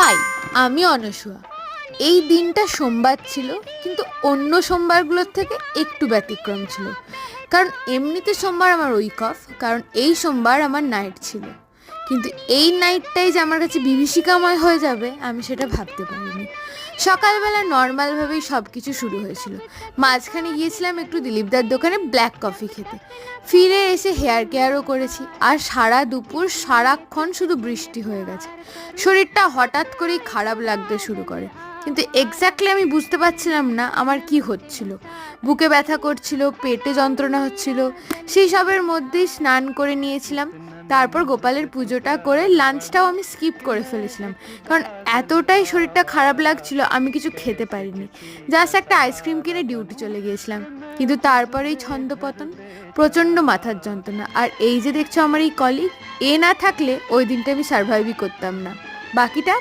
High, আমি অনসূয়া। এই দিনটা সোমবার ছিল, কিন্তু অন্য সোমবারগুলোর থেকে একটু ব্যতিক্রম ছিল। কারণ এমনিতে সোমবার আমার উইক অফ, কারণ এই সোমবার আমার নাইট ছিল। কিন্তু এই নাইটটাই যে আমার কাছে বিভীষিকাময় হয়ে যাবে আমি সেটা ভাবতে পারিনি। সকালবেলা নর্মালভাবেই সব কিছু শুরু হয়েছিল। মাঝখানে গিয়েছিলাম একটু দিলীপদার দোকানে ব্ল্যাক কফি খেতে। ফিরে এসে হেয়ার কেয়ারও করেছি, আর সারা দুপুর সারাক্ষণ শুধু বৃষ্টি হয়ে গেছে। শরীরটা হঠাৎ করেই খারাপ লাগতে শুরু করে, কিন্তু এক্স্যাক্টলি আমি বুঝতে পারছিলাম না আমার কি হচ্ছিল। বুকে ব্যথা করছিল, পেটে যন্ত্রণা হচ্ছিল। সেই সবের মধ্যেই স্নান করে নিয়েছিলাম। তারপর গোপালের পুজোটা করে লাঞ্চটাও আমি স্কিপ করে ফেলেছিলাম, কারণ এতটাই শরীরটা খারাপ লাগছিল আমি কিছু খেতে পারিনি। জাস্ট একটা আইসক্রিম কিনে ডিউটি চলে গিয়েছিলাম। কিন্তু তারপরেই ছন্দপতন, প্রচণ্ড মাথার যন্ত্রণা। আর এই যে দেখছো আমার এই কলিগ, এ না থাকলে ওই দিনটা আমি সার্ভাইভই করতাম না। বাকিটা